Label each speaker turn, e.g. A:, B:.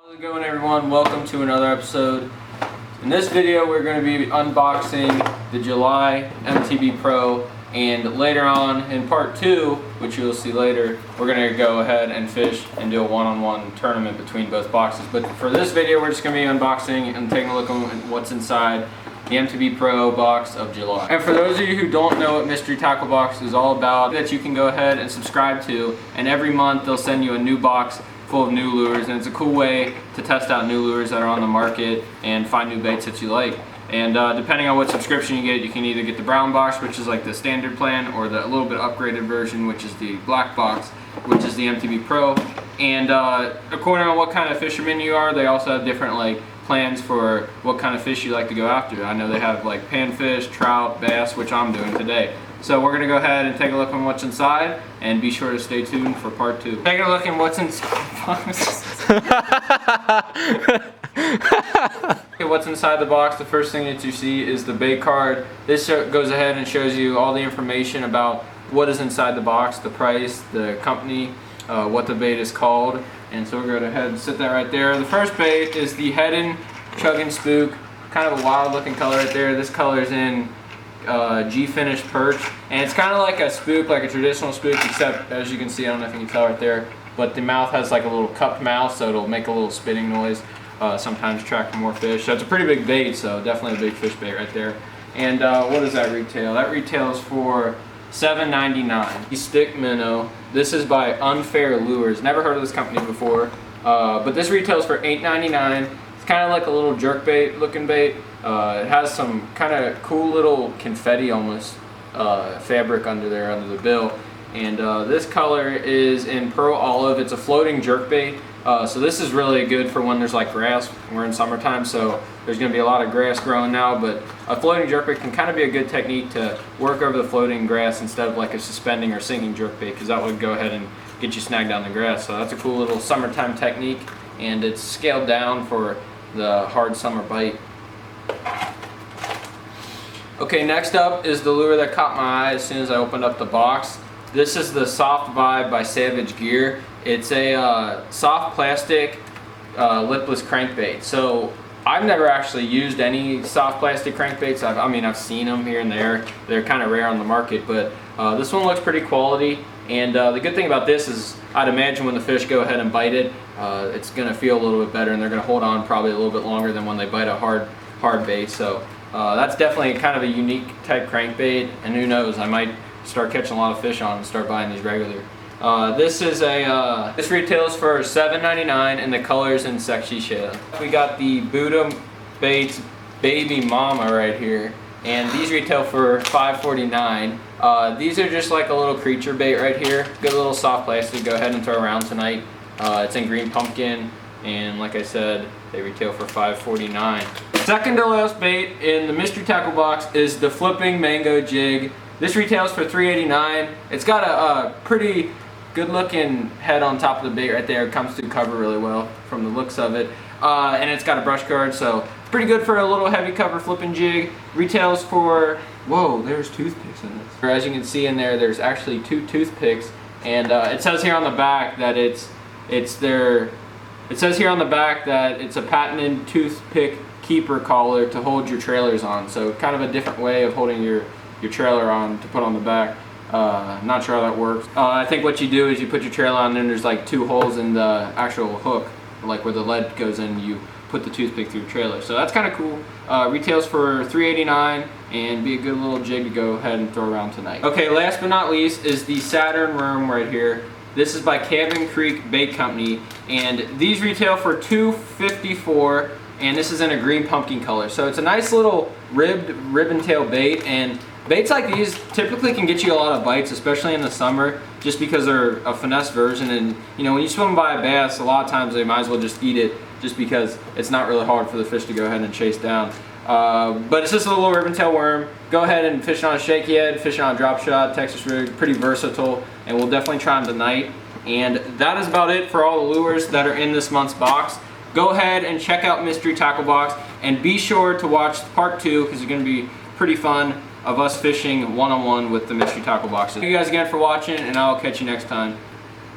A: How's it going, everyone? Welcome to another episode. In this video we're going to be unboxing the July MTB Pro, and later on in part 2, which you'll see later, we're going to go ahead and fish and do a one-on-one tournament between both boxes. But for this video we're just going to be unboxing and taking a look at what's inside the MTB Pro box of July. And for those of you who don't know what Mystery Tackle Box is all about, that you can go ahead and subscribe to, and every month they'll send you a new box full of new lures, and it's a cool way to test out new lures that are on the market and find new baits that you like. And depending on what subscription you get, you can either get the brown box, which is like the standard plan, or the little bit upgraded version, which is the black box, which is the MTB Pro. And according on what kind of fisherman you are, they also have different like plans for what kind of fish you like to go after. I know they have like panfish, trout, bass, which I'm doing today. So we're going to go ahead and take a look at what's inside, and be sure to stay tuned for part 2. Taking a look at what's inside. What's inside the box, the first thing that you see is the bait card. This goes ahead and shows you all the information about what is inside the box, the price, the company, what the bait is called. And so we're going to go ahead and sit that right there. The first bait is the Heddon Chugging Spook. Kind of a wild looking color right there. This color is in G-Finish perch, and it's kind of like a spook, like a traditional spook, except as you can see, I don't know if you can tell right there, but the mouth has like a little cupped mouth, so it'll make a little spitting noise, sometimes attract more fish. So it's a pretty big bait, so definitely a big fish bait right there. And what does that retail? That retails for $7.99. The stick minnow. This is by Unfair Lures. Never heard of this company before, but this retails for $8.99. It's kind of like a little jerkbait looking bait. It has some kind of cool little confetti almost fabric under there, under the bill. And this color is in Pearl Olive. It's a floating jerkbait. So this is really good for when there's like grass. We're in summertime, so there's going to be a lot of grass growing now. But a floating jerkbait can kind of be a good technique to work over the floating grass instead of like a suspending or sinking jerkbait, because that would go ahead and get you snagged down the grass. So that's a cool little summertime technique, and it's scaled down for the hard summer bite. Okay, next up is the lure that caught my eye as soon as I opened up the box. This is the Soft Vibe by Savage Gear. It's a soft plastic lipless crankbait. So I've never actually used any soft plastic crankbaits. I've seen them here and there. They're kind of rare on the market, but this one looks pretty quality. And the good thing about this is, I'd imagine when the fish go ahead and bite it, it's going to feel a little bit better, and they're going to hold on probably a little bit longer than when they bite a hard bait. So that's definitely kind of a unique type crankbait, and who knows, I might start catching a lot of fish on and start buying these regular. This retails for $7.99, and the color's in Sexy Shell. We got the Buddha Baits Baby Mama right here, and these retail for $5.49. These are just like a little creature bait right here. Good little soft plastic. Go ahead and throw around tonight. It's in green pumpkin, and like I said, they retail for $5.49. Second to last bait in the Mystery Tackle Box is the Flipping Mango Jig. This retails for $3.89. It's got a pretty good looking head on top of the bait right there. It comes through cover really well from the looks of it. And it's got a brush guard, so pretty good for a little heavy cover flipping jig. Retails for, whoa, there's toothpicks in this. As you can see in there, there's actually 2 toothpicks, and it says here on the back that it says here on the back that it's a patented toothpick keeper collar to hold your trailers on. So kind of a different way of holding your trailer on to put on the back. Not sure how that works. I think what you do is you put your trailer on, and there's like 2 holes in the actual hook, like where the lead goes in, you put the toothpick through your trailer. So that's kind of cool. Retails for $3.89, and be a good little jig to go ahead and throw around tonight. Okay, last but not least is the Saturn Worm right here. This is by Cabin Creek Bait Company, and these retail for $2.54, and this is in a green pumpkin color. So it's a nice little ribbon tail bait, and baits like these typically can get you a lot of bites, especially in the summer, just because they're a finesse version. And you know, when you swim by a bass, a lot of times they might as well just eat it, just because it's not really hard for the fish to go ahead and chase down. But it's just a little ribbon tail worm. Go ahead and fish it on a shaky head, fish it on a drop shot, Texas rig, pretty versatile, and we'll definitely try them tonight. And that is about it for all the lures that are in this month's box. Go ahead and check out Mystery Tackle Box, and be sure to watch part 2, because it's going to be pretty fun of us fishing one-on-one with the Mystery Tackle Boxes. Thank you guys again for watching, and I'll catch you next time.